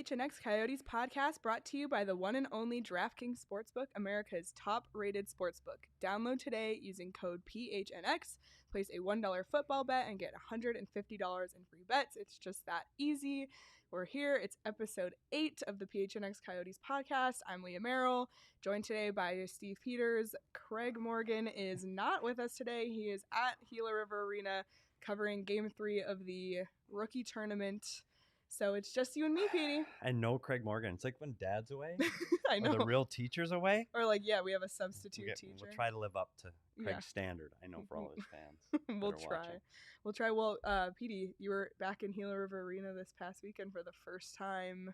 PHNX Coyotes podcast brought to you by the one and only DraftKings Sportsbook, America's top-rated sportsbook. Download today using code PHNX, place a $1 football bet, and get $150 in free bets. It's just that easy. We're here. It's episode 8 of the PHNX Coyotes podcast. I'm Leah Merrall, joined today by Steve Peters. Craig Morgan is not with us today. He is at Gila River Arena covering Game 3 of the rookie tournament. So it's just you and me, Petey. And no Craig Morgan. It's like when Dad's away. I know. Or the real teacher's away. Or like, yeah, we have a substitute teacher. We'll try to live up to Craig's standard. I know for all his fans. We'll try. Well, Petey, you were back in Gila River Arena this past weekend for the first time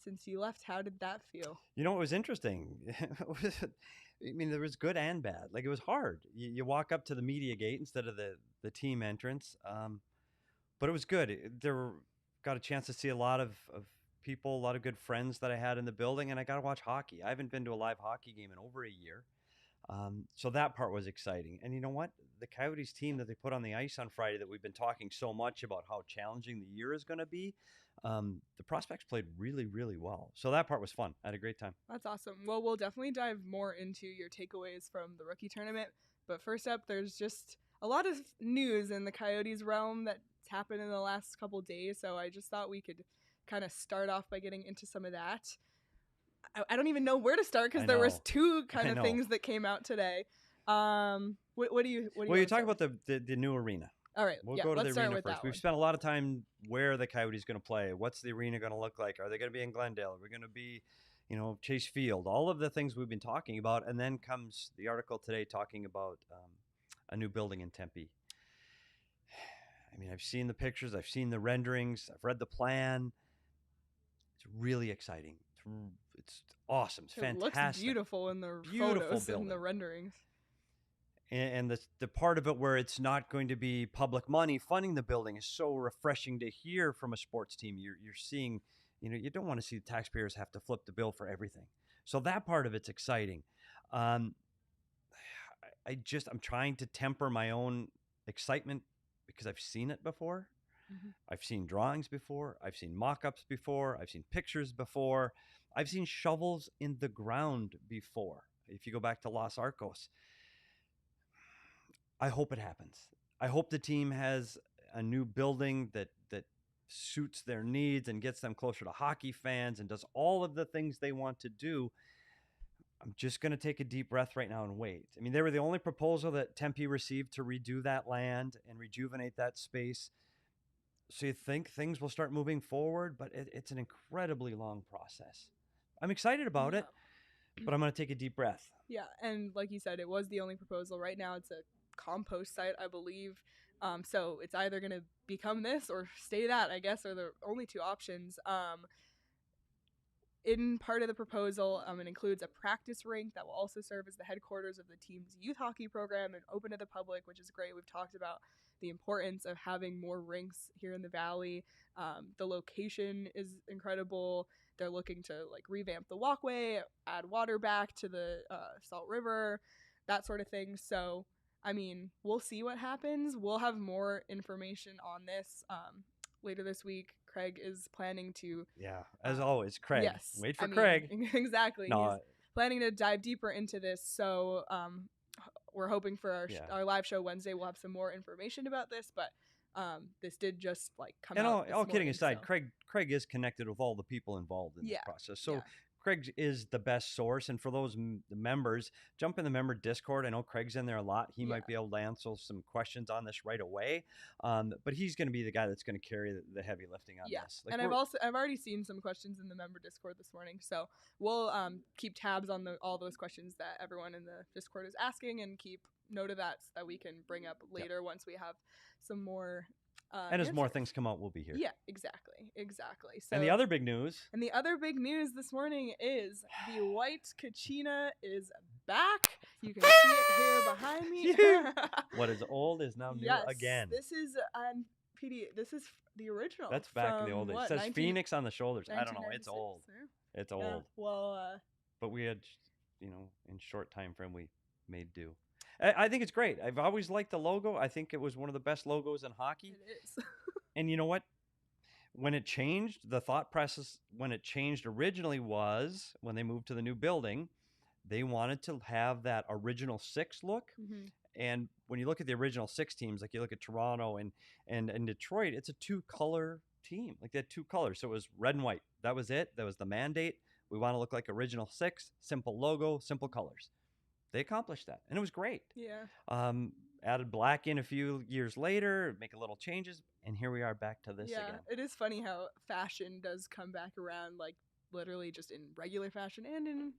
since you left. How did that feel? You know, it was interesting. I mean, there was good and bad. Like, it was hard. You walk up to the media gate instead of the team entrance. But it was good. Got a chance to see a lot of people, a lot of good friends that I had in the building, and I got to watch hockey. I haven't been to a live hockey game in over a year. So that part was exciting. And you know what? The Coyotes team that they put on the ice on Friday that we've been talking so much about how challenging the year is going to be, the prospects played really, really well. So that part was fun. I had a great time. That's awesome. Well, we'll definitely dive more into your takeaways from the rookie tournament. But first up, there's just a lot of news in the Coyotes realm that's happened in the last couple days, so I just thought we could kind of start off by getting into some of that. I don't even know where to start because there was two kind of things that came out today. What do you? Well, you talk about the new arena. All right, we'll go to the arena first. We've spent a lot of time where the Coyotes going to play. What's the arena going to look like? Are they going to be in Glendale? Are we going to be, Chase Field? All of the things we've been talking about, and then comes the article today talking about a new building in Tempe. I mean, I've seen the pictures, I've seen the renderings, I've read the plan. It's really exciting. It's awesome. It's fantastic. It looks beautiful in the photos and the renderings. And the part of it where it's not going to be public money funding the building is so refreshing to hear from a sports team. You're seeing, you don't want to see the taxpayers have to flip the bill for everything. So that part of it's exciting. I'm trying to temper my own excitement because I've seen it before. Mm-hmm. I've seen drawings before. I've seen mock-ups before. I've seen pictures before. I've seen shovels in the ground before. If you go back to Los Arcos, I hope it happens. I hope the team has a new building that suits their needs and gets them closer to hockey fans and does all of the things they want to do. I'm just going to take a deep breath right now and wait. I mean, they were the only proposal that Tempe received to redo that land and rejuvenate that space. So you think things will start moving forward, but it's an incredibly long process. I'm excited about it, but I'm going to take a deep breath. Yeah, and like you said, it was the only proposal. Right now it's a compost site, I believe. So it's either going to become this or stay that, I guess, are the only two options. In part of the proposal, it includes a practice rink that will also serve as the headquarters of the team's youth hockey program and open to the public, which is great. We've talked about the importance of having more rinks here in the Valley. The location is incredible. They're looking to revamp the walkway, add water back to the Salt River, that sort of thing. So, I mean, we'll see what happens. We'll have more information on this later this week. Craig is planning to... Yeah, as always, Craig. Yes. Wait for Craig. Exactly. No, he's planning to dive deeper into this. So we're hoping for our live show Wednesday we'll have some more information about this. But this did just come out. And all kidding aside, so. Craig is connected with all the people involved in this process. So Craig is the best source. And for those members, jump in the member Discord. I know Craig's in there a lot. He might be able to answer some questions on this right away. But he's going to be the guy that's going to carry the heavy lifting on this. And I've already seen some questions in the member Discord this morning. So we'll keep tabs on all those questions that everyone in the Discord is asking and keep note of that so that we can bring up later once we have some more and as more things come out, we'll be here. Yeah, exactly. So, and the other big news this morning is the white Kachina is back. You can see it here behind me. What is old is now new again. This is PD. This is the original. That's back in the old days. It says Phoenix on the shoulders. I don't know. It's old. Yeah. It's old. Well, but we had, in short time frame, we made do. I think it's great. I've always liked the logo. I think it was one of the best logos in hockey. It is. And you know what? when it changed, the thought process when it changed originally was when they moved to the new building, they wanted to have that original 6 look. Mm-hmm. And when you look at the original 6 teams, like you look at Toronto and Detroit, it's a 2-color team. Like they had 2 colors. So it was red and white. That was it. That was the mandate. We want to look like original 6, simple logo, simple colors. They accomplished that, and it was great. Yeah. Added black in a few years later, make a little changes, and here we are back to this again. It is funny how fashion does come back around, like literally just in regular fashion and in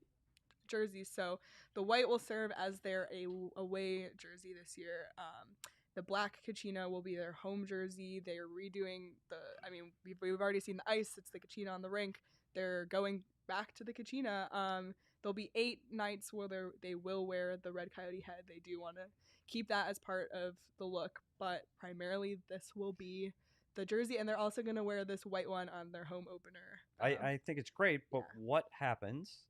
jerseys. So the white will serve as their away jersey this year. The black Kachina will be their home jersey. They're redoing we've already seen the ice. It's the Kachina on the rink. They're going back to the Kachina. There'll be 8 nights where they will wear the red coyote head. They do want to keep that as part of the look, but primarily this will be the jersey, and they're also going to wear this white one on their home opener. I think it's great, but what happens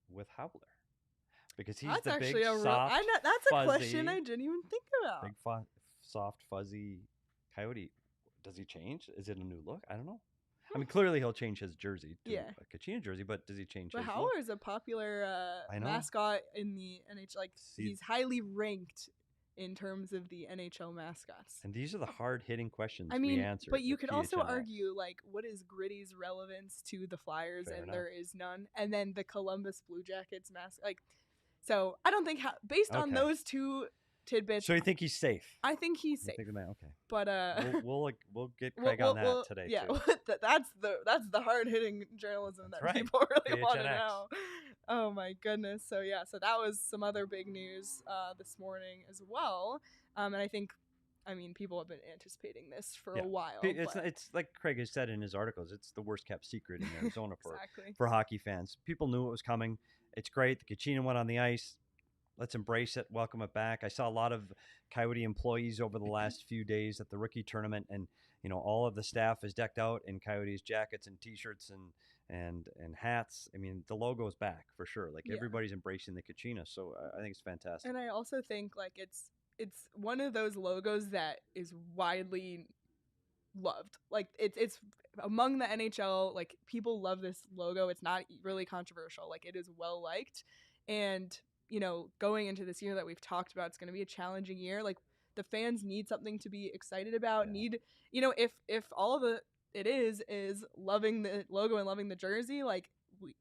with Howler? Because he's the big, soft, that's a fuzzy, question I didn't even think about. Big, soft, fuzzy coyote. Does he change? Is it a new look? I don't know. I mean, clearly he'll change his jersey to a Kachina jersey, but does he change his look? But Howler is a popular mascot in the NHL. Like, he's highly ranked in terms of the NHL mascots. And these are the hard-hitting questions we answer. But you could also argue, like, what is Gritty's relevance to the Flyers? Fair and enough. There is none. And then the Columbus Blue Jackets mascot. Like, so I don't think, based on those two tidbits. So you think he's safe? I think he's safe. Okay. But we'll get Craig on that today. Yeah, too. that's the hard hitting journalism that people really want to know. Oh my goodness. So that was some other big news this morning as well. And I think, people have been anticipating this for a while. It's like Craig has said in his articles. It's the worst kept secret in Arizona exactly. for hockey fans. People knew it was coming. It's great. The Kachina went on the ice. Let's embrace it. Welcome it back. I saw a lot of Coyote employees over the last few days at the rookie tournament, and all of the staff is decked out in Coyotes jackets and T-shirts and hats. I mean, the logo is back for sure. Like everybody's embracing the Kachina, so I think it's fantastic. And I also think like it's one of those logos that is widely loved. Like it's among the NHL. Like people love this logo. It's not really controversial. Like it is well liked, and going into this year that we've talked about, it's going to be a challenging year. Like the fans need something to be excited about. Yeah. If all of it is loving the logo and loving the jersey, like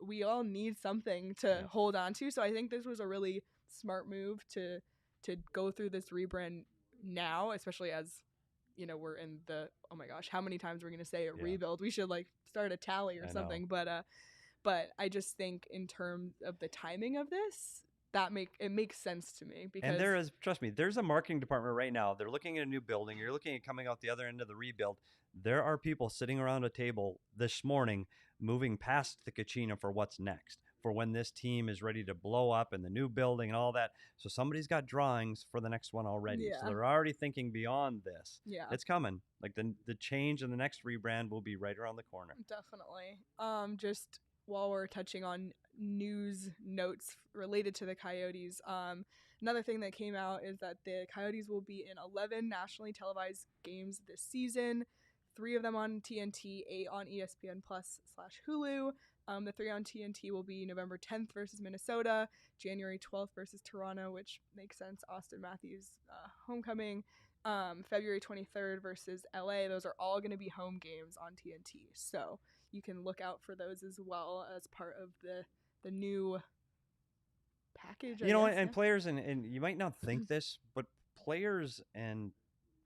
we all need something to hold on to. So I think this was a really smart move to go through this rebrand now, especially as we're in the, oh my gosh, how many times we're going to say a rebuild? We should like start a tally or something. But I just think in terms of the timing of this, it makes sense to me. Because and trust me, there's a marketing department right now. They're looking at a new building. You're looking at coming out the other end of the rebuild. There are people sitting around a table this morning moving past the Kachina for what's next, for when this team is ready to blow up in the new building and all that. So somebody's got drawings for the next one already. Yeah. So they're already thinking beyond this. Yeah. It's coming. Like the change and the next rebrand will be right around the corner. Definitely. Just while we're touching on news notes related to the Coyotes, another thing that came out is that the Coyotes will be in 11 nationally televised games this season, 3 of them on TNT, 8 on ESPN Plus/Hulu. The 3 on TNT will be November 10th versus Minnesota, January 12th versus Toronto, which makes sense, Austin Matthews homecoming, February 23rd versus LA. Those are all going to be home games on TNT. So you can look out for those as well as part of the new package. And players, and you might not think this, but players and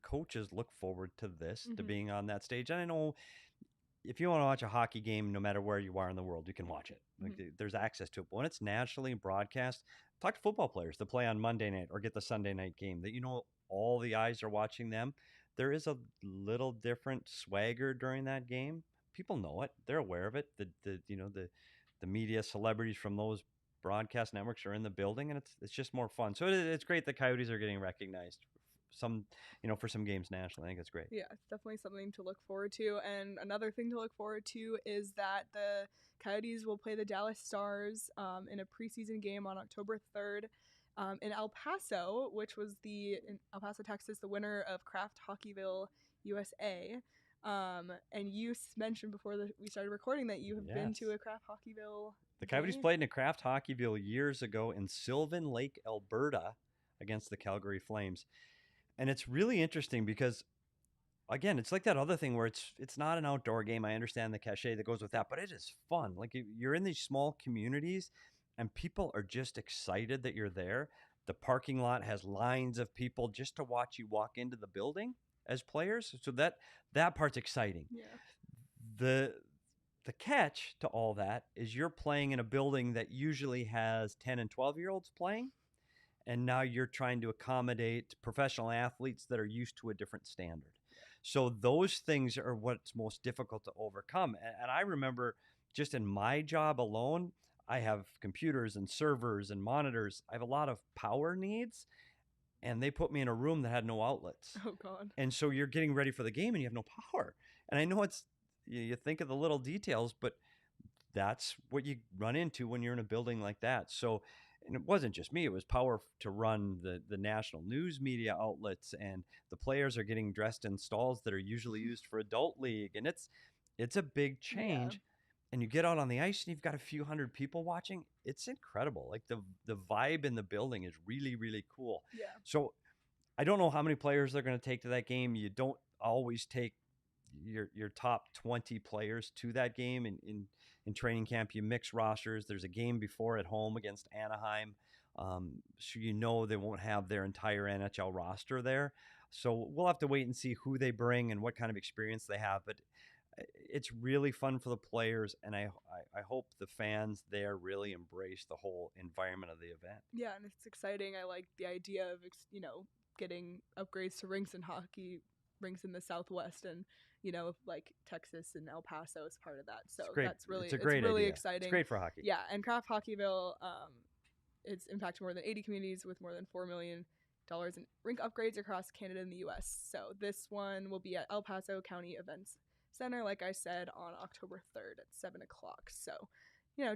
coaches look forward to this, to being on that stage. And I know if you want to watch a hockey game, no matter where you are in the world, you can watch it. Like there's access to it. But when it's nationally broadcast, talk to football players that play on Monday night or get the Sunday night game, that all the eyes are watching them. There is a little different swagger during that game. People know it. They're aware of it. The media celebrities from those broadcast networks are in the building, and it's just more fun. So it's great the Coyotes are getting recognized for some games nationally. I think it's great. Yeah, it's definitely something to look forward to. And another thing to look forward to is that the Coyotes will play the Dallas Stars in a preseason game on October 3rd in El Paso, which was in El Paso, Texas, the winner of Kraft Hockeyville USA. And you mentioned before that we started recording that you have been to a Craft Hockeyville. The Coyotes played in a Craft Hockeyville years ago in Sylvan Lake, Alberta, against the Calgary Flames. And it's really interesting because, again, it's like that other thing where it's not an outdoor game. I understand the cachet that goes with that, but it is fun. Like, you're in these small communities and people are just excited that you're there. The parking lot has lines of people just to watch you walk into the building as players. So that part's exciting. Yeah. The catch to all that is you're playing in a building that usually has 10 and 12-year-olds playing, and now you're trying to accommodate professional athletes that are used to a different standard. So those things are what's most difficult to overcome. And I remember just in my job alone, I have computers and servers and monitors. I have a lot of power needs, and they put me in a room that had no outlets. Oh, God. And so you're getting ready for the game and you have no power. And I know you think of the little details, but that's what you run into when you're in a building like that. So, and it wasn't just me, it was power to run the national news media outlets, and the players are getting dressed in stalls that are usually used for adult league. And it's a big change. Yeah. And you get out on the ice and you've got a few hundred people watching. It's incredible. Like the vibe in the building is really, really cool. Yeah. So I don't know how many players they're going to take to that game. You don't always take your top 20 players to that game in training camp. You mix rosters. There's a game before at home against Anaheim. So they won't have their entire NHL roster there. So we'll have to wait and see who they bring and what kind of experience they have. But it's really fun for the players, and I hope the fans there really embrace the whole environment of the event. Yeah, and it's exciting. I like the idea of getting upgrades to rinks and hockey rinks in the Southwest, and like Texas and El Paso is part of that. So that's really it's really exciting. It's great for hockey. Yeah, and Craft Hockeyville, it's impacted more than 80 communities with more than $4 million in rink upgrades across Canada and the U.S. So this one will be at El Paso County Events Center, like I said, on October 3rd at 7 o'clock. So,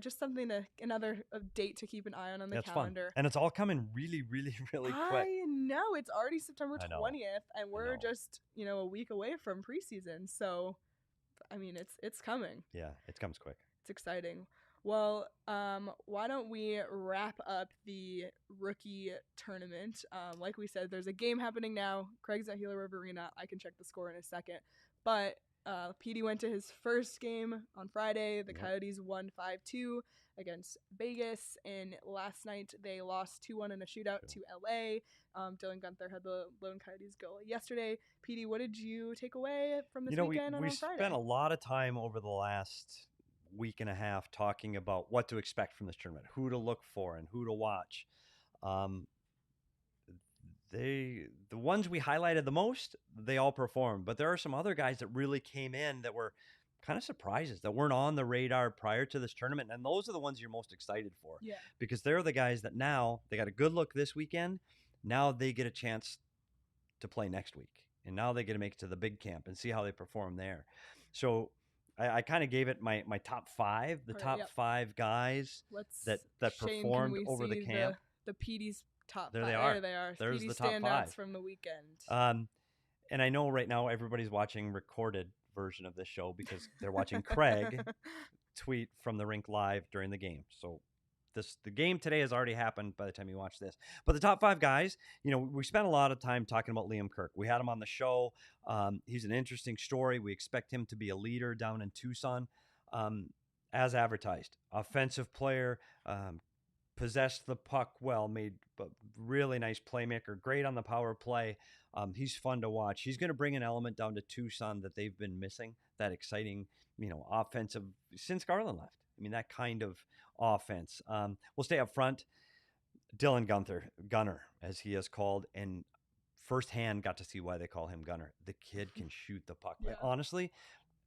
just something another date to keep an eye on the calendar. Fun. And it's all coming really, really, really quick. I know. It's already September 20th, and we're just, a week away from preseason. So, I mean, it's coming. Yeah, it comes quick. It's exciting. Well, why don't we wrap up the rookie tournament? Like we said, there's a game happening now. Craig's at Gila River Arena. I can check the score in a second. But PD went to his first game on Friday. The Coyotes won 5-2 against Vegas. And last night they lost 2-1 in a shootout to LA. Dylan Guenther had the lone Coyotes goal yesterday. PD, what did you take away from this weekend on Friday? We spent a lot of time over the last week and a half talking about what to expect from this tournament, who to look for and who to watch. The ones we highlighted the most, they all performed, but there are some other guys that really came in that were kind of surprises that weren't on the radar prior to this tournament. And those are the ones you're most excited for, because they're the guys that now they got a good look this weekend. Now they get a chance to play next week, and now they get to make it to the big camp and see how they perform there. So I kind of gave it my top five, top five guys that performed over the camp. The PD's top there five. They are. There they are. There's PD the top standouts five from the weekend. And I know right now everybody's watching recorded version of this show because they're watching Craig tweet from the rink live during the game. So the game today has already happened by the time you watch this. But the top five guys, we spent a lot of time talking about Liam Kirk. We had him on the show. He's an interesting story. We expect him to be a leader down in Tucson, as advertised. Offensive player, possessed the puck well, made a really nice playmaker, great on the power play. He's fun to watch. He's going to bring an element down to Tucson that they've been missing, that exciting, offensive since Garland left. I mean, that kind of offense. We'll stay up front. Dylan Gunner, as he is called, and firsthand got to see why they call him Gunner. The kid can shoot the puck. Yeah. Honestly,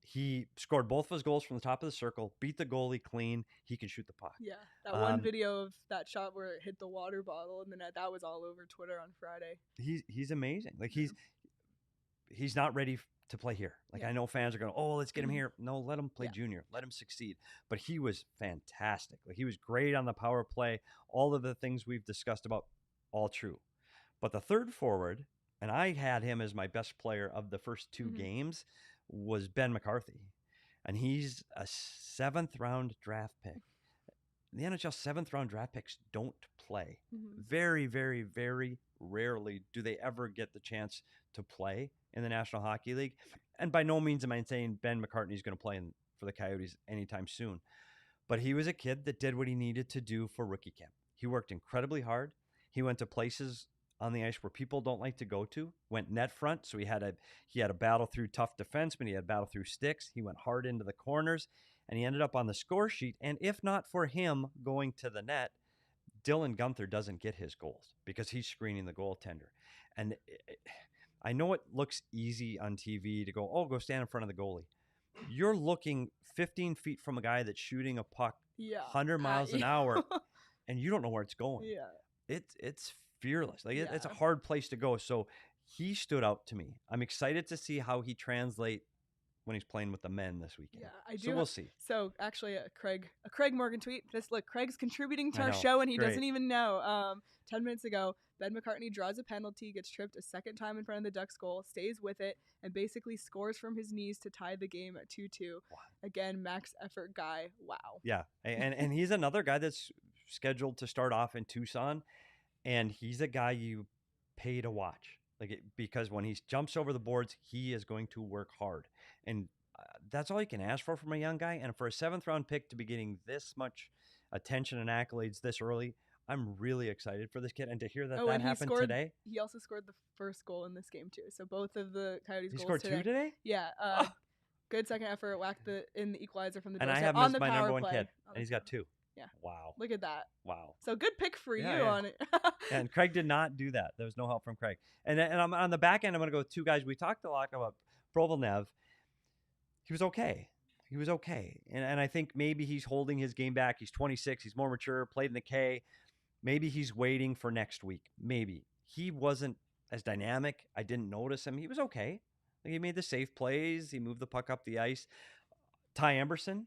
he scored both of his goals from the top of the circle, beat the goalie clean. He can shoot the puck. Yeah, that one video of that shot where it hit the water bottle in the net, that was all over Twitter on Friday. He's amazing. Like, he's not ready to play here. Like, I know fans are going, oh, let's get him here. No, let him play junior. Let him succeed. But he was fantastic. Like, he was great on the power play. All of the things we've discussed about, all true. But the third forward, and I had him as my best player of the first two games, was Ben McCarthy, and he's a 7th-round draft pick. The NHL 7th-round draft picks don't play. Very, very, very rarely do they ever get the chance to play in the National Hockey League. And by no means am I saying Ben McCartney is going to play for the Coyotes anytime soon. But he was a kid that did what he needed to do for rookie camp. He worked incredibly hard. He went to places on the ice where people don't like to go to, went net front. So he had a battle through tough defensemen. He had a battle through sticks. He went hard into the corners, and he ended up on the score sheet. And if not for him going to the net, Dylan Gunther doesn't get his goals because he's screening the goaltender. And I know it looks easy on TV to go stand in front of the goalie. You're looking 15 feet from a guy that's shooting a puck 100 miles an hour, and you don't know where it's going. Yeah. It's fearless. It's a hard place to go. So he stood out to me. I'm excited to see how he translates when he's playing with the men this weekend. Yeah, I do. So we'll see. So actually, a Craig Morgan tweet. Look, Craig's contributing to our show, and he doesn't even know. 10 minutes ago, Ben McCartney draws a penalty, gets tripped a second time in front of the Ducks goal, stays with it, and basically scores from his knees to tie the game at 2-2. Wow. Again, max effort guy. Wow. Yeah, and he's another guy that's scheduled to start off in Tucson, and he's a guy you pay to watch. Because when he jumps over the boards, he is going to work hard. And that's all you can ask for from a young guy. And for a 7th-round pick to be getting this much attention and accolades this early, I'm really excited for this kid. And to hear that happened today. He also scored the first goal in this game, too. So both of the Coyotes goals scored 2 today? Yeah. Good second effort. Whacked in the equalizer from the doorstep. And I have him as my number 1 kid. And he's got 2. Yeah. Wow. Look at that. Wow. So good pick for you on it. And Craig did not do that. There was no help from Craig. And I'm on the back end, I'm going to go with 2 guys. We talked a lot about Provolnev. He was okay. And I think maybe he's holding his game back. He's 26. He's more mature, played in the K. Maybe he's waiting for next week. Maybe. He wasn't as dynamic. I didn't notice him. He was okay. He made the safe plays. He moved the puck up the ice. Ty Emberson,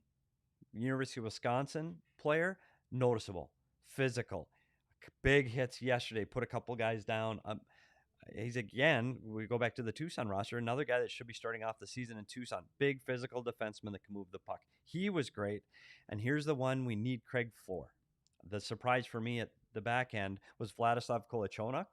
University of Wisconsin player, noticeable, physical, big hits yesterday, put a couple guys down. He's again, we go back to the Tucson roster, another guy that should be starting off the season in Tucson, big physical defenseman that can move the puck. He was great. And here's the one we need Craig for. The surprise for me at the back end was Vladislav Kolichonok.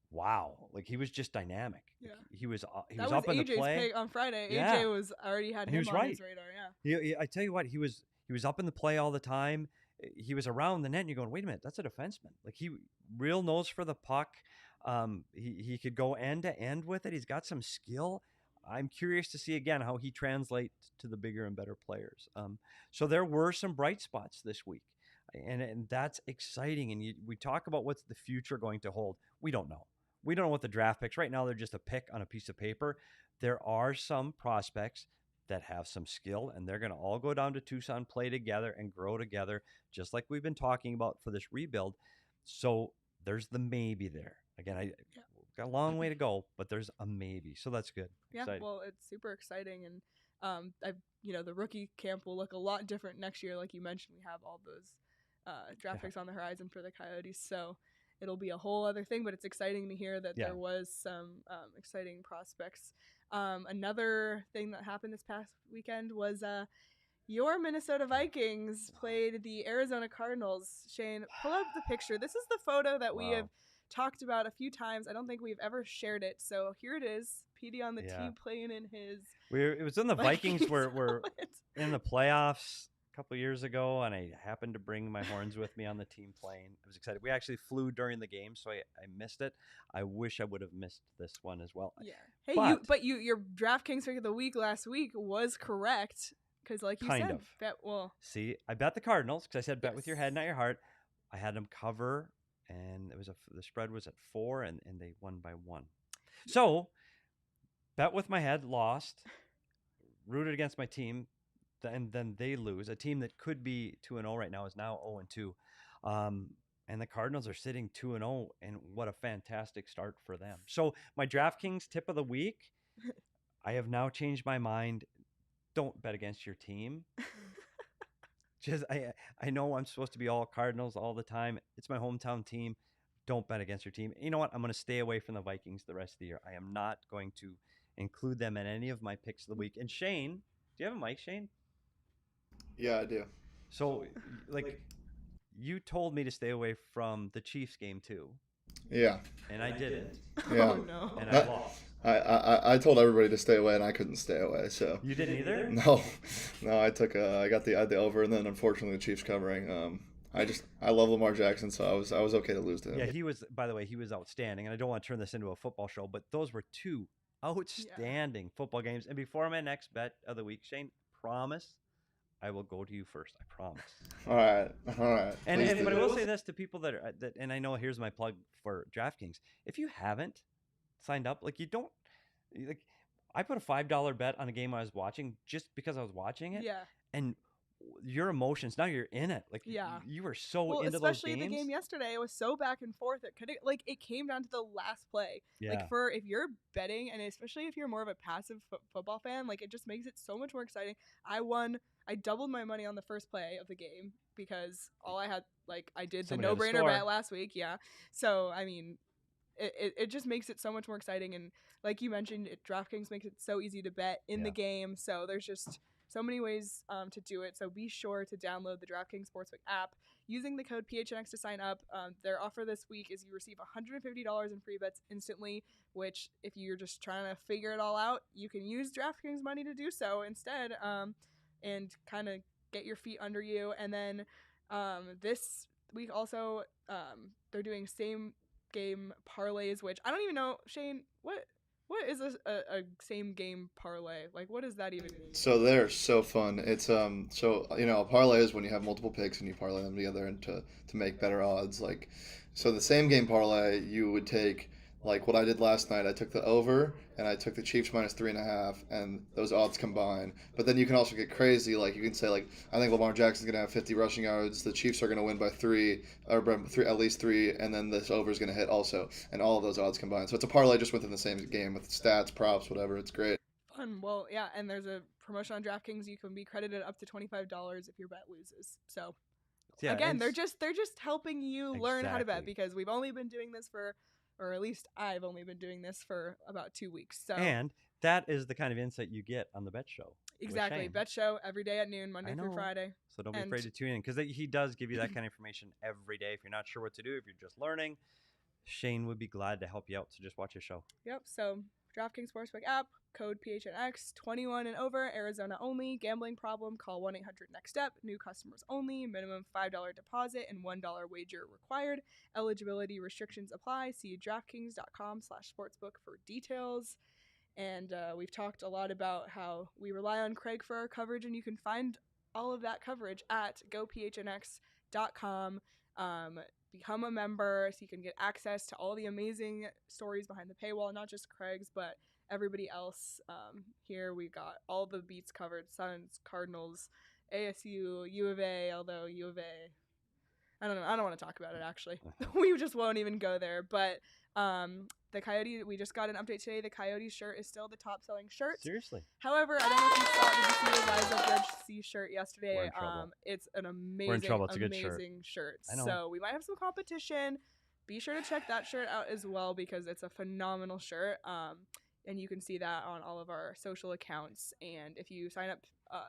Wow, he was just dynamic. Yeah. He was up in the play. Pick on Friday. Yeah. AJ was already had him on his radar. Yeah. I tell you what, he was up in the play all the time. He was around the net, and you're going, wait a minute, that's a defenseman. He real nose for the puck. He could go end to end with it. He's got some skill. I'm curious to see again how he translates to the bigger and better players. So there were some bright spots this week, and that's exciting. And we talk about what's the future going to hold. We don't know. We don't know what the draft picks. Right now, they're just a pick on a piece of paper. There are some prospects that have some skill, and they're going to all go down to Tucson, play together, and grow together, just like we've been talking about for this rebuild. So there's the maybe there. Again, got a long way to go, but there's a maybe. So that's good. Yeah, exciting. Well, it's super exciting, and the rookie camp will look a lot different next year. Like you mentioned, we have all those draft picks on the horizon for the Coyotes. So it'll be a whole other thing, but it's exciting to hear that there was some exciting prospects. Another thing that happened this past weekend was your Minnesota Vikings played the Arizona Cardinals. Shane, pull up the picture. This is the photo that we have talked about a few times. I don't think we've ever shared it. So here it is. PD on the team playing in his. It was when the Vikings were in the playoffs a couple of years ago, and I happened to bring my horns with me on the team plane. I was excited. We actually flew during the game, so I missed it. I wish I would have missed this one as well. Yeah. Hey, your DraftKings pick of the week last week was correct because, like you said, See, I bet the Cardinals because I said bet with your head, not your heart. I had them cover, and the spread was at 4, and they won by 1. So, bet with my head, lost, rooted against my team. And then they lose. A team that could be 2-0 right now is now 0-2. And the Cardinals are sitting 2-0, and what a fantastic start for them. So my DraftKings tip of the week, I have now changed my mind. Don't bet against your team. Just I know I'm supposed to be all Cardinals all the time. It's my hometown team. Don't bet against your team. You know what? I'm going to stay away from the Vikings the rest of the year. I am not going to include them in any of my picks of the week. And Shane, do you have a mic, Shane? Yeah, I do. So, like, you told me to stay away from the Chiefs game too. Yeah. And I didn't. Yeah. Oh no. And I lost. I told everybody to stay away, and I couldn't stay away. So You didn't either? no, I took I got the over, and then unfortunately the Chiefs covering. I love Lamar Jackson, so I was okay to lose to him. Yeah, he was. By the way, he was outstanding, and I don't want to turn this into a football show, but those were two outstanding football games. And before my next bet of the week, Shane, promise I will go to you first. I promise. All right. But I will say this to people that are and I know here's my plug for DraftKings. If you haven't signed up, like I put a $5 bet on a game I was watching just because I was watching it. Yeah. And your emotions, now you're in it. Like you were so into those games. Especially the game yesterday, it was so back and forth. It came down to the last play. Yeah. Like if you're betting, and especially if you're more of a passive football fan, like it just makes it so much more exciting. I doubled my money on the first play of the game because all I had, I did the no-brainer bet last week. Yeah. So, I mean, it just makes it so much more exciting. And like you mentioned, DraftKings makes it so easy to bet in the game. So there's just so many ways to do it. So be sure to download the DraftKings Sportsbook app using the code PHNX to sign up. Their offer this week is you receive $150 in free bets instantly, which if you're just trying to figure it all out, you can use DraftKings money to do so instead, and kind of get your feet under you. And then this week also, they're doing same game parlays, which I don't even know, Shane, what is a same game parlay? Like, what does that even mean? So they're so fun. It's so a parlay is when you have multiple picks and you parlay them together and to make better odds. Like, so the same game parlay, you would take, like what I did last night. I took the over and I took the Chiefs -3.5, and those odds combine. But then you can also get crazy. Like, you can say, like, I think Lamar Jackson's gonna have 50 rushing yards. The Chiefs are gonna win by 3, or at least 3, and then this over is gonna hit also, and all of those odds combine. So it's a parlay just within the same game with stats, props, whatever. It's great. Fun. Well, yeah, and there's a promotion on DraftKings. You can be credited up to $25 if your bet loses. So again, they're just helping you learn how to bet, because we've only been doing this or at least I've only been doing this for about 2 weeks. So and that is the kind of insight you get on the Bet Show. Exactly. Bet Show every day at noon, Monday through Friday. So don't be afraid to tune in, because he does give you that kind of information every day. If you're not sure what to do, if you're just learning, Shane would be glad to help you out. So just watch his show. Yep. So DraftKings Sportsbook app, code PHNX, 21 and over, Arizona only. Gambling problem, call 1-800-NEXT-STEP. New customers only. Minimum $5 deposit and $1 wager required. Eligibility restrictions apply. See DraftKings.com/sportsbook for details. And we've talked a lot about how we rely on Craig for our coverage, and you can find all of that coverage at gophnx.com. Become a member so you can get access to all the amazing stories behind the paywall, not just Craig's, but everybody else. Here we got all the beats covered: Suns, Cardinals, ASU, U of A, although U of A, I don't know. I don't want to talk about it, actually. We just won't even go there. But the Coyote, we just got an update today. The Coyote shirt is still the top selling shirt. Seriously. However, I don't know if you saw, did you see the Rise of Red Sea shirt yesterday? We're in trouble. It's an amazing, We're in trouble. It's a good amazing shirt. I know. So we might have some competition. Be sure to check that shirt out as well, because it's a phenomenal shirt. And you can see that on all of our social accounts. And if you sign up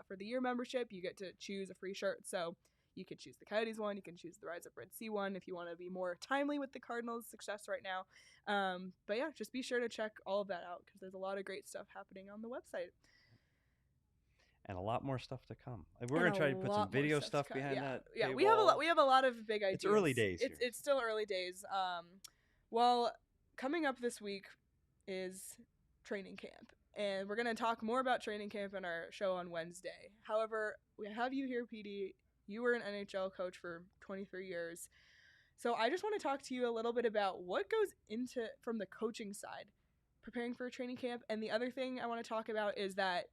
for the year membership, you get to choose a free shirt. So you could choose the Coyotes one. You can choose the Rise of Red Sea one if you want to be more timely with the Cardinals' success right now. But yeah, just be sure to check all of that out, because there's a lot of great stuff happening on the website. And a lot more stuff to come. We're going to try to put some video stuff behind that. Yeah, we have a lot of big ideas. It's early days. It's still early days. Well, coming up this week is training camp, and we're going to talk more about training camp in our show on Wednesday. However, we have you here, PD. You were an NHL coach for 23 years. So I just want to talk to you a little bit about what goes into, from the coaching side, preparing for a training camp. And the other thing I want to talk about is that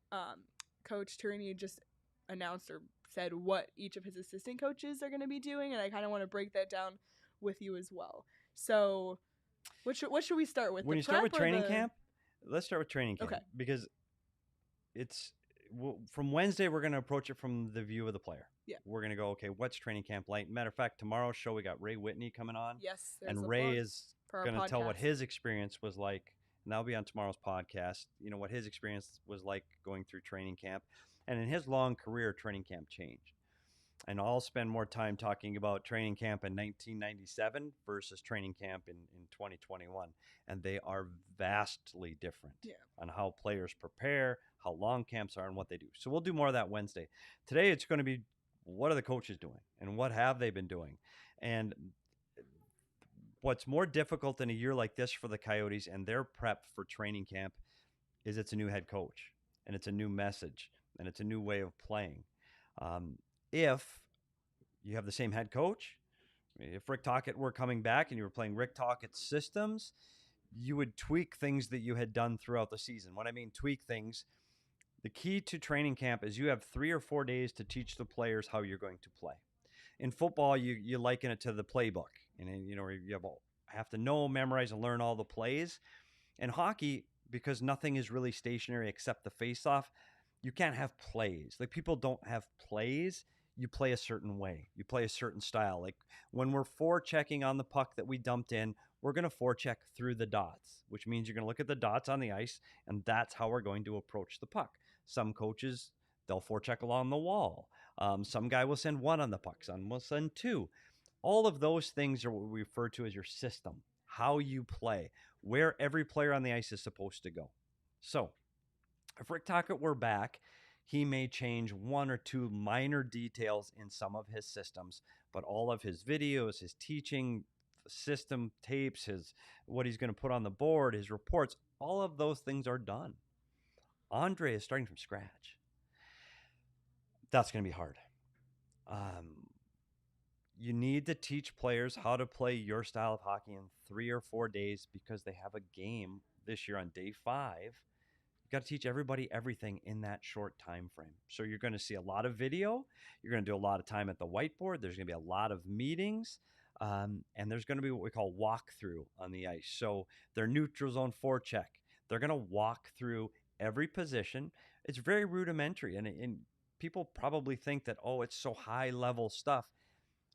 Coach Tierney just announced or said what each of his assistant coaches are going to be doing, and I kind of want to break that down with you as well. So what should we start with? When you start with training camp, let's start with training camp. Okay. Because from Wednesday, we're going to approach it from the view of the player. Yeah. We're going to go, okay, what's training camp like? Matter of fact, tomorrow's show, we got Ray Whitney coming on. Yes. And Ray is going to tell what his experience was like and that'll be on tomorrow's podcast. What his experience was like going through training camp, and in his long career, training camp changed. And I'll spend more time talking about training camp in 1997 versus training camp in 2021. And they are vastly different on how players prepare, how long camps are, and what they do. So we'll do more of that Wednesday. Today, it's going to be, what are the coaches doing and what have they been doing? And what's more difficult in a year like this for the Coyotes and their prep for training camp is it's a new head coach, and it's a new message, and it's a new way of playing. If you have the same head coach, if Rick Tocchet were coming back and you were playing Rick Tocchet's systems, you would tweak things that you had done throughout the season. When I mean tweak things, the key to training camp is you have 3 or 4 days to teach the players how you're going to play. In football, you liken it to the playbook. And you have to know, memorize, and learn all the plays. In hockey, because nothing is really stationary except the faceoff, you can't have plays. Like, people don't have plays. You play a certain way. You play a certain style. Like, when we're forechecking on the puck that we dumped in, we're going to forecheck through the dots, which means you're going to look at the dots on the ice, and that's how we're going to approach the puck. Some coaches, they'll forecheck along the wall. Some guy will send 1 on the puck. Some will send 2. All of those things are what we refer to as your system, how you play, where every player on the ice is supposed to go. So if Rick Tocchet were back, he may change 1 or 2 minor details in some of his systems, but all of his videos, his teaching system tapes, what he's going to put on the board, his reports, all of those things are done. Andre is starting from scratch. That's going to be hard. You need to teach players how to play your style of hockey in 3 or 4 days because they have a game this year on day 5. You've got to teach everybody everything in that short time frame. So you're going to see a lot of video. You're going to do a lot of time at the whiteboard. There's going to be a lot of meetings. And there's going to be what we call walkthrough on the ice. So their neutral zone forecheck. They're going to walk through every position. It's very rudimentary. And people probably think that, it's so high-level stuff.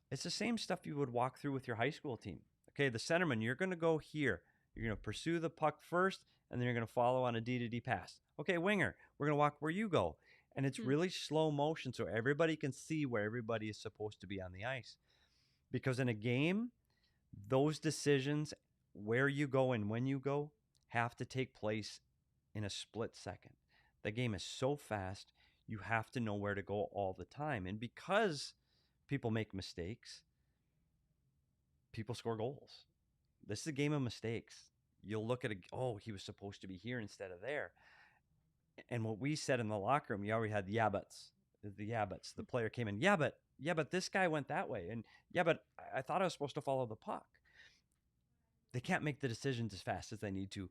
It's the same stuff you would walk through with your high school team. Okay, the centerman, you're going to go here. You're going to pursue the puck first, and then you're going to follow on a D-to-D pass. Okay, winger, we're going to walk where you go. And it's really slow motion so everybody can see where everybody is supposed to be on the ice. Because in a game, those decisions, where you go and when you go, have to take place in a split second. The game is so fast, you have to know where to go all the time. And because people make mistakes, people score goals. This is a game of mistakes. You'll look at he was supposed to be here instead of there. And what we said in the locker room, you already had the yabbits. The player came in, but this guy went that way. And but I thought I was supposed to follow the puck. They can't make the decisions as fast as they need to.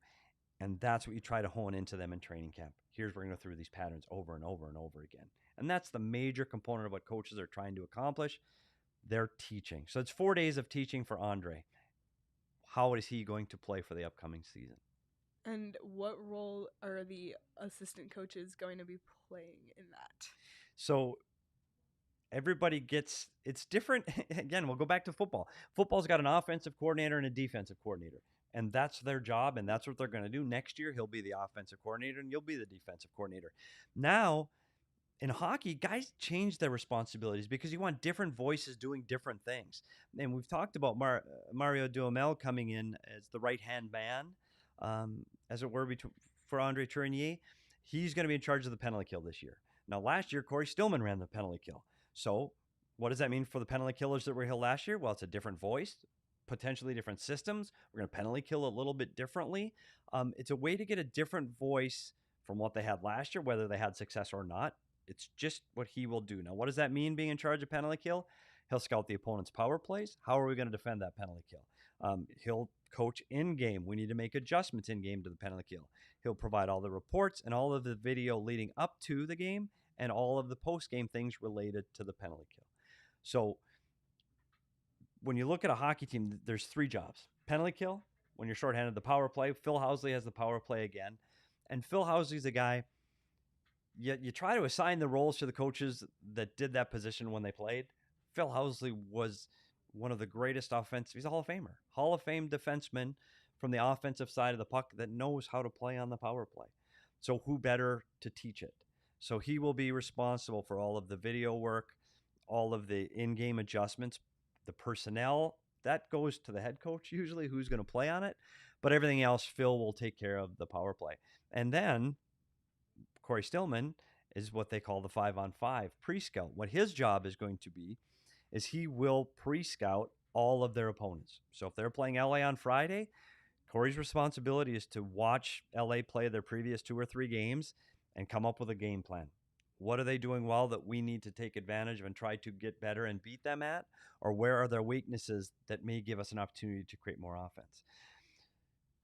And that's what you try to hone into them in training camp. We're going to go through these patterns over and over and over again. And that's the major component of what coaches are trying to accomplish. They're teaching. So it's 4 days of teaching for Andre. How is he going to play for the upcoming season? And what role are the assistant coaches going to be playing in that? So everybody it's different. Again, we'll go back to football. Football's got an offensive coordinator and a defensive coordinator. And that's their job, and that's what they're going to do. Next year, he'll be the offensive coordinator, and you'll be the defensive coordinator. Now, in hockey, guys change their responsibilities because you want different voices doing different things. And we've talked about Mario Duhamel coming in as the right-hand man, as it were, for Andre Tourigny. He's going to be in charge of the penalty kill this year. Now, last year, Corey Stillman ran the penalty kill. So what does that mean for the penalty killers that were here last year? Well, it's a different voice, potentially different systems. We're going to penalty kill a little bit differently. It's a way to get a different voice from what they had last year, whether they had success or not. It's just what he will do. Now, what does that mean, being in charge of penalty kill? He'll scout the opponent's power plays. How are we going to defend that penalty kill? He'll coach in-game. We need to make adjustments in-game to the penalty kill. He'll provide all the reports and all of the video leading up to the game and all of the post-game things related to the penalty kill. So when you look at a hockey team, there's 3 jobs. Penalty kill, when you're shorthanded, the power play. Phil Housley has the power play again. And Phil Housley's a guy, you try to assign the roles to the coaches that did that position when they played. Phil Housley was one of the greatest offensive. He's a Hall of Famer. Hall of Fame defenseman from the offensive side of the puck that knows how to play on the power play. So who better to teach it? So he will be responsible for all of the video work, all of the in-game adjustments, the personnel. That goes to the head coach usually, who's going to play on it. But everything else, Phil will take care of the power play. And then Corey Stillman is what they call the 5-on-5 pre-scout. What his job is going to be is he will pre-scout all of their opponents. So if they're playing LA on Friday, Corey's responsibility is to watch LA play their previous 2 or 3 games and come up with a game plan. What are they doing well that we need to take advantage of and try to get better and beat them at? Or where are their weaknesses that may give us an opportunity to create more offense?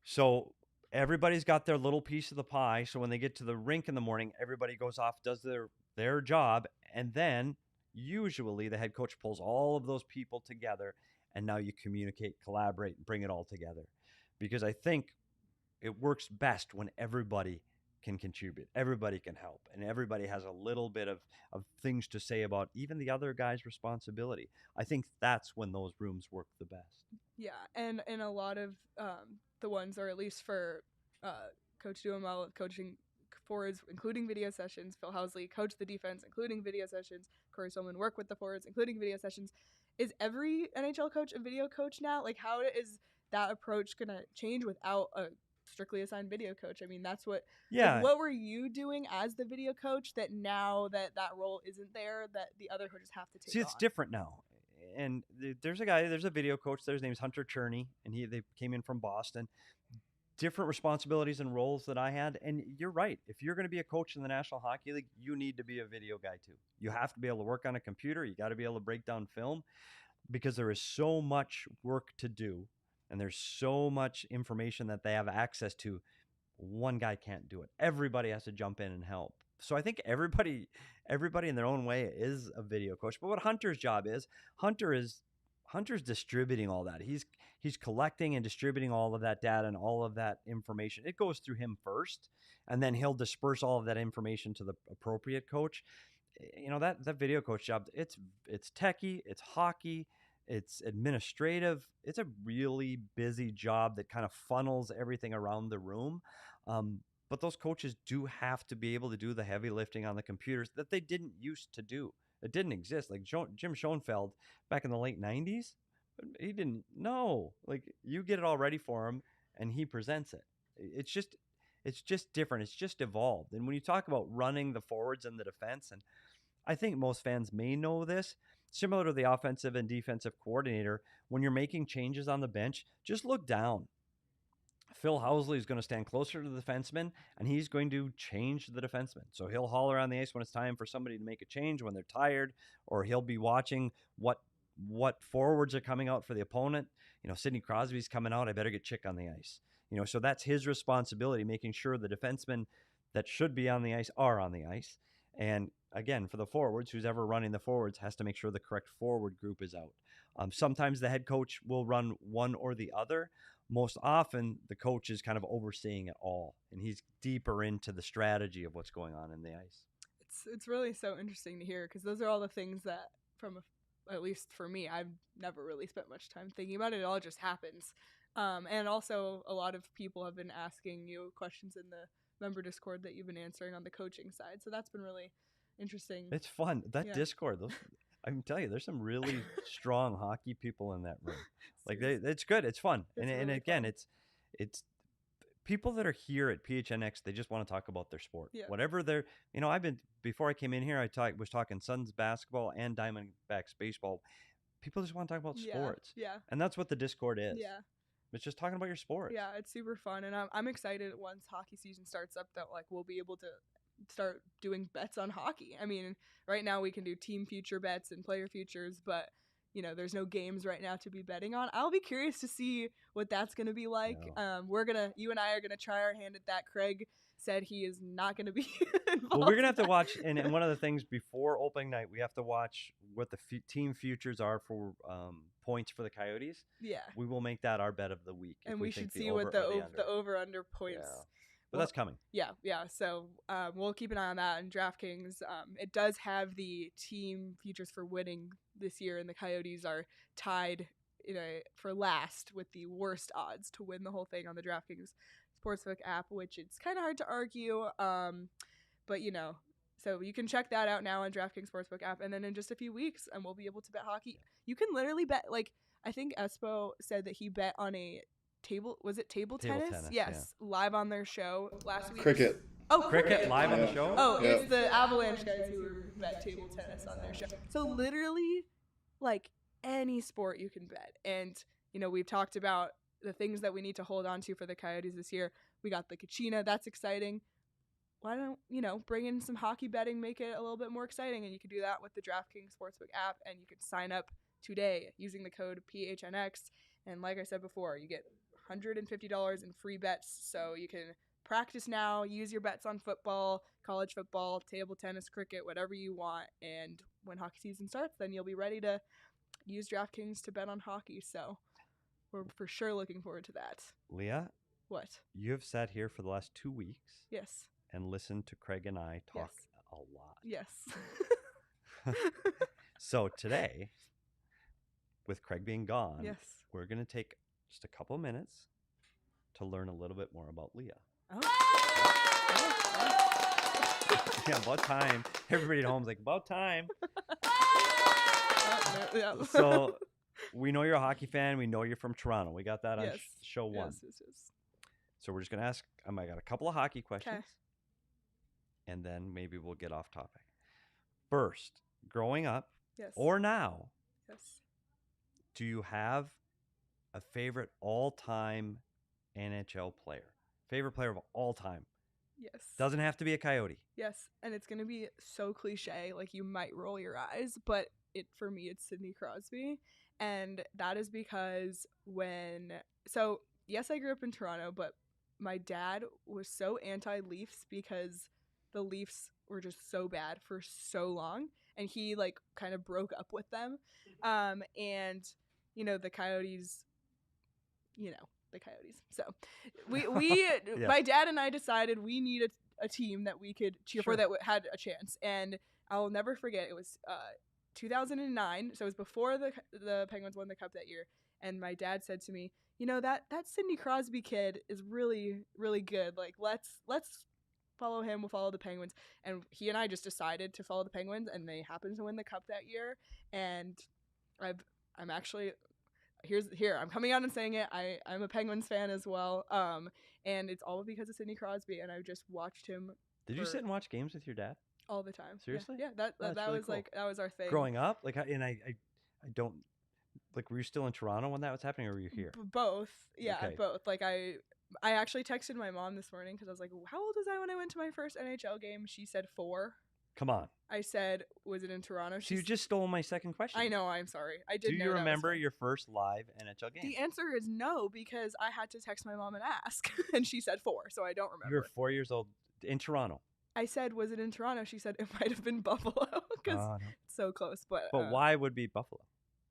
So everybody's got their little piece of the pie. So when they get to the rink in the morning, everybody goes off, does their job, and then usually the head coach pulls all of those people together, and now you communicate, collaborate, and bring it all together. Because I think it works best when everybody can contribute, everybody can help, and everybody has a little bit of things to say about even the other guy's responsibility. I think that's when those rooms work the best. Yeah, and a lot of the ones, or at least for Coach Duhamel coaching forwards, including video sessions, Phil Housley coached the defense, including video sessions, Corey Stillman worked with the forwards, including video sessions. Is every NHL coach a video coach now? Like, how is that approach going to change without a strictly assigned video coach? I mean, that's what, like, what were you doing as the video coach that now that role isn't there, that the other coaches have to take on? It's different now. And there's a video coach there. His name's Hunter Cherney, and they came in from Boston. Different responsibilities and roles that I had. And you're right. If you're going to be a coach in the National Hockey League, you need to be a video guy too. You have to be able to work on a computer. You got to be able to break down film, because there is so much work to do. And there's so much information that they have access to. One guy can't do it. Everybody has to jump in and help. So I think everybody in their own way is a video coach. But what Hunter's job is, Hunter's distributing all that. He's collecting and distributing all of that data and all of that information. It goes through him first, and then he'll disperse all of that information to the appropriate coach. You know, that video coach job, it's techie, it's hockey, it's administrative. It's a really busy job that kind of funnels everything around the room. But those coaches do have to be able to do the heavy lifting on the computers that they didn't used to do. It didn't exist. Like Jim Schoenfeld back in the late 90s, he didn't know. Like, you get it all ready for him and he presents it. It's just different. It's just evolved. And when you talk about running the forwards and the defense, and I think most fans may know this, similar to the offensive and defensive coordinator, when you're making changes on the bench, just look down. Phil Housley is going to stand closer to the defenseman, and he's going to change the defenseman. So he'll holler on the ice when it's time for somebody to make a change, when they're tired, or he'll be watching what forwards are coming out for the opponent. You know, Sidney Crosby's coming out, I better get Chick on the ice. You know, so that's his responsibility, making sure the defensemen that should be on the ice are on the ice. And again, for the forwards, who's ever running the forwards has to make sure the correct forward group is out. Sometimes the head coach will run one or the other. Most often, the coach is kind of overseeing it all, and he's deeper into the strategy of what's going on in the ice. It's really so interesting to hear, because those are all the things that, at least for me, I've never really spent much time thinking about it. It all just happens. And also, a lot of people have been asking you questions in the member Discord that you've been answering on the coaching side. So that's been really interesting. It's fun. That Discord, I'm telling you, there's some really strong hockey people in that room. Like, it's good. It's fun. It's and again, fun. It's people that are here at PHNX. They just want to talk about their sport. Yeah. Whatever they're, before I came in here, was talking Suns basketball and Diamondbacks baseball. People just want to talk about sports. Yeah. And that's what the Discord is. Yeah. It's just talking about your sport. Yeah, it's super fun. And I'm excited once hockey season starts up that, like, we'll be able to start doing bets on hockey. I mean, right now we can do team future bets and player futures, but there's no games right now to be betting on. I'll be curious to see what that's going to be like. No. You and I are gonna try our hand at that. Craig said he is not going to be involved. Well, we're gonna have to watch, and one of the things before opening night, we have to watch what the team futures are for points for the Coyotes. Yeah, we will make that our bet of the week, and we should see what the over under points. Yeah. But that's coming. Yeah. So we'll keep an eye on that. And DraftKings, it does have the team futures for winning this year, and the Coyotes are tied for last with the worst odds to win the whole thing on the DraftKings Sportsbook app, which it's kind of hard to argue. But so you can check that out now on DraftKings Sportsbook app, and then in just a few weeks, and we'll be able to bet hockey. You can literally bet, like, I think Espo said that he bet on a table. Was it table tennis? Yes, live on their show last week. Cricket. Oh, Cricket live on the show? Oh, it's the Avalanche guys who bet table tennis on their show. So literally, like, any sport you can bet. And, we've talked about the things that we need to hold on to for the Coyotes this year. We got the Kachina. That's exciting. Why don't, bring in some hockey betting, make it a little bit more exciting. And you can do that with the DraftKings Sportsbook app. And you can sign up today using the code PHNX. And like I said before, you get $150 in free bets. So you can practice now, use your bets on football, college football, table tennis, cricket, whatever you want. And when hockey season starts, then you'll be ready to use DraftKings to bet on hockey. So we're for sure looking forward to that. Leah? What? You have sat here for the last 2 weeks. Yes. And listened to Craig and I talk a lot. Yes. So today, with Craig being gone, yes, we're going to take just a couple of minutes to learn a little bit more about Leah. Oh. Yeah, about time. Everybody at home's like, about time. Yeah. So we know you're a hockey fan. We know you're from Toronto. We got that on show one. Yes. So we're just going to ask, I got a couple of hockey questions. Okay. And then maybe we'll get off topic. First, growing up or now, yes, do you have a favorite all-time NHL player? Favorite player of all time? Yes. Doesn't have to be a Coyote. Yes, and it's going to be so cliche, like you might roll your eyes, but for me, it's Sidney Crosby. And that is because yes, I grew up in Toronto, but my dad was so anti-Leafs because the Leafs were just so bad for so long, and he like kind of broke up with them. And the Coyotes, the Coyotes. So we my dad and I decided we needed a team that we could cheer for that had a chance. And I'll never forget, it was 2009, so it was before the Penguins won the cup that year. And my dad said to me, that Sidney Crosby kid is really, really good. Like, let's follow him. We'll follow the Penguins. And he and I just decided to follow the Penguins, and they happened to win the cup that year. And I'm actually I'm coming out and saying it. I'm a Penguins fan as well. And it's all because of Sidney Crosby, and I've just watched him. Did you sit and watch games with your dad? All the time. Seriously? Yeah. That really was cool. like, that was our thing. Growing up, like, and I don't, like, were you still in Toronto when that was happening, or were you here? Both. Yeah, okay. Both. Like, I actually texted my mom this morning because I was like, how old was I when I went to my first NHL game? She said 4. Come on. I said, was it in Toronto? So you just stole my second question. I know. I'm sorry. I did. Do you remember your first live NHL game? The answer is no, because I had to text my mom and ask, and she said 4, so I don't remember. You were 4 years old in Toronto. I said, was it in Toronto? She said it might have been Buffalo because it's so close. But why would be Buffalo?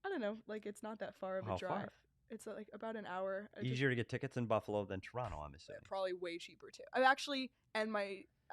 I don't know. Like, it's not that far of a drive. Far? It's like about an hour. Easier to get tickets in Buffalo than Toronto, I'm assuming. Probably way cheaper too.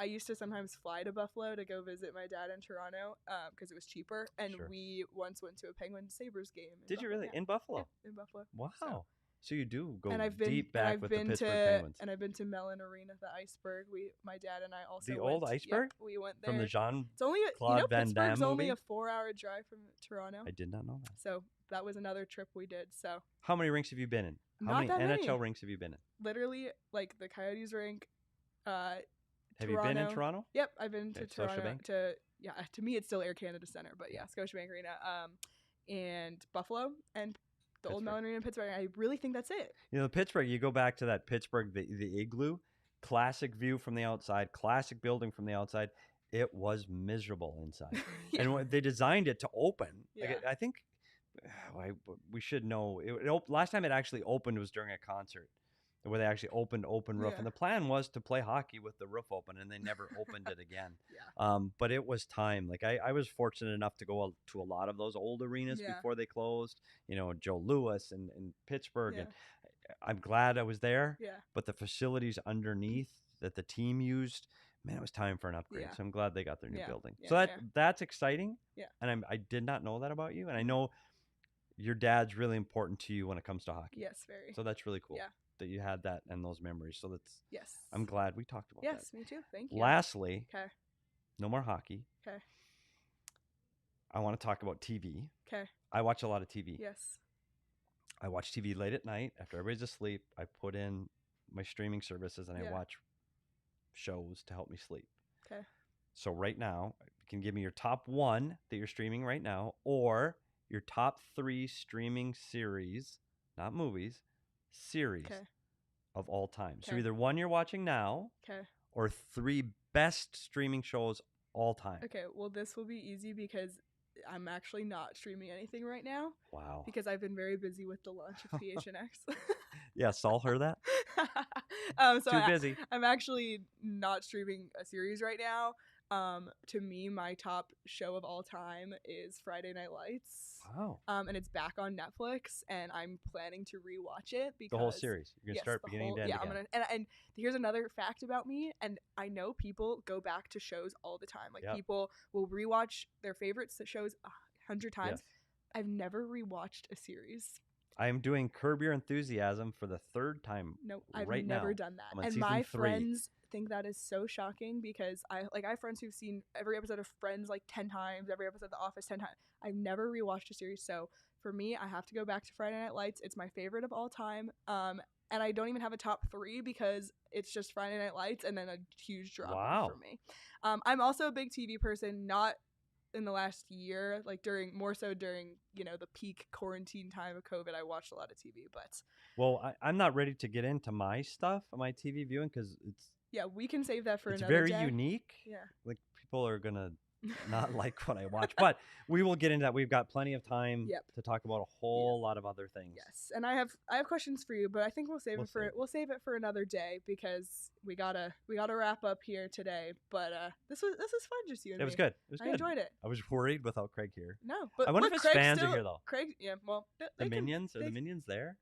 I used to sometimes fly to Buffalo to go visit my dad in Toronto because it was cheaper. And we once went to a Penguins Sabres game. Did you really? Yeah. In Buffalo? Yeah, in Buffalo. Wow. So you do go deep back with the Pittsburgh Penguins. And I've been to Mellon Arena, the Iceberg. My dad and I also went. The old Iceberg? Yep, we went there. From the Jean-Claude Van Damme movie? Only a 4-hour drive from Toronto. I did not know that. So that was another trip we did. So how many rinks have you been in? How many NHL rinks have you been in? Literally, like the Coyotes rink. Have you been in Toronto? Yep, I've been to Toronto. Scotiabank? To me, it's still Air Canada Center, but yeah, Scotiabank Arena, and Buffalo and the old Mellon Arena in Pittsburgh. I really think that's it. Pittsburgh. You go back to that Pittsburgh, the igloo, classic view from the outside, classic building from the outside. It was miserable inside, and when they designed it to open. Yeah. Like, I think we should know. Last time it actually opened was during a concert, where they actually opened open roof, and the plan was to play hockey with the roof open, and they never opened it again. But it was time. Like I was fortunate enough to go to a lot of those old arenas before they closed. Joe Louis and Pittsburgh, and I'm glad I was there. Yeah. But the facilities underneath that the team used, man, it was time for an upgrade. Yeah. So I'm glad they got their new building. Yeah, So that's exciting. Yeah. And I did not know that about you, and I know your dad's really important to you when it comes to hockey. Yes, very. So that's really cool. Yeah. That you had that and those memories. So that's. Yes. I'm glad we talked about that. Yes, me too. Thank you. Lastly, Okay. no more hockey. Okay. I want to talk about TV. Okay. I watch a lot of TV. Yes. I watch TV late at night after everybody's asleep. I put in my streaming services and I watch shows to help me sleep. Okay. So right now, you can give me your top 1 that you're streaming right now, or your top 3 streaming series, not movies, series of all time. So either 1 you're watching now, or 3 best streaming shows all time. Okay, well, this will be easy because I'm actually not streaming anything right now. Wow. Because I've been very busy with the launch of PHNX. Yeah, Saul heard that? So Too busy. I'm actually not streaming a series right now. To me, my top show of all time is Friday Night Lights. Wow. And it's back on Netflix, and I'm planning to rewatch it because the whole series. You're gonna start beginning to end again. I'm gonna. And here's another fact about me, and I know people go back to shows all the time. Like people will rewatch their favorite shows 100 times. Yes. I've never rewatched a series. I am doing Curb Your Enthusiasm for the 3rd time. No, I've right never now. done that. I'm on And season my 3. friends think that is so shocking because I have friends who've seen every episode of Friends like 10 times, every episode of The Office 10 times. I've never rewatched a series, so for me, I have to go back to Friday Night Lights. It's my favorite of all time. And I don't even have a top 3 because it's just Friday Night Lights and then a huge drop off for me. I'm also a big TV person, not in the last year, like more so during, the peak quarantine time of COVID, I watched a lot of TV, but. Well, I'm not ready to get into my stuff, my TV viewing, because it's. Yeah, we can save that for another day. It's very day. unique. Yeah. Like, people are going to not like what I watch, but we will get into that. We've got plenty of time to talk about a whole lot of other things. Yes, and I have questions for you, but I think we'll save it for another day because we gotta wrap up here today. But this was fun, just you and me. It was good. It was good. I enjoyed it. I was worried without Craig here. No, but I wonder if his fans are here though. Craig, yeah, well, the Minions are the Minions there?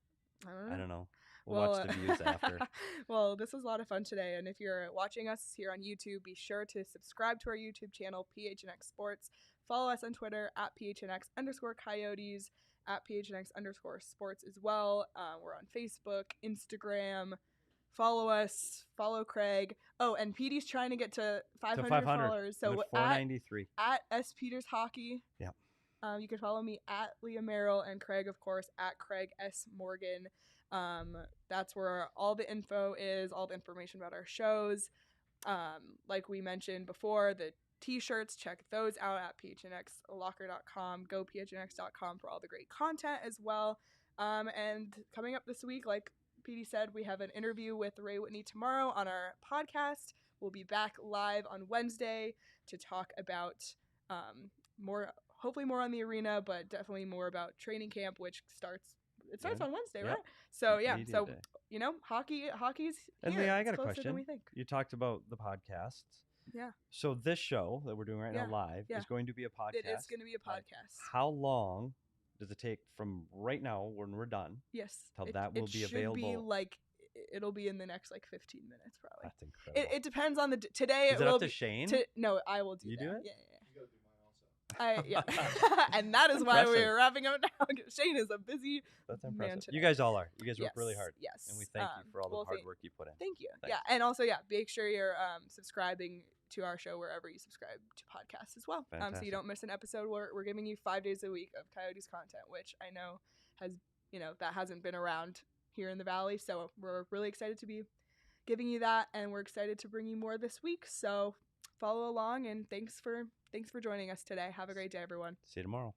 I don't know. We'll watch the views after. Well, this was a lot of fun today, and if you're watching us here on YouTube, be sure to subscribe to our YouTube channel, PHNX Sports. Follow us on Twitter at PHNX_Coyotes, at PHNX_Sports as well. We're on Facebook, Instagram. Follow us. Follow Craig. Oh, and Petey's trying to get to 500 followers. So 493 at S Peters Hockey. Yeah. You can follow me at Leah Merrall and Craig, of course, at Craig S Morgan. That's where all the info is, all the information about our shows. Like we mentioned before, the t-shirts, check those out at phnxlocker.com. Go phnx.com for all the great content as well. And coming up this week, like Petey said, we have an interview with Ray Whitney tomorrow on our podcast. We'll be back live on Wednesday to talk about hopefully more on the arena, but definitely more about training camp, which starts on Wednesday, right? So hockey's and here. Leah, I got it's a closer question. than we think. You talked about the podcasts. Yeah. So this show that we're doing right now live is going to be a podcast. It is going to be a podcast. How long does it take from right now when we're done? Yes. Till that will be available. It'll be in the next 15 minutes probably. That's incredible. It depends on the today. Is it up to Shane? No, I will do you that. Do it? Yeah. And that is why we're wrapping up now. Shane is a busy man today. You guys all are. You guys work really hard. Yes. And we thank you for all the hard work you put in. Thank you. Thanks. Yeah. And also, make sure you're subscribing to our show wherever you subscribe to podcasts as well. So you don't miss an episode. We're giving you 5 days a week of Coyotes content, which I know that hasn't been around here in the Valley. So we're really excited to be giving you that, and we're excited to bring you more this week. So follow along, and thanks for joining us today. Have a great day, everyone. See you tomorrow.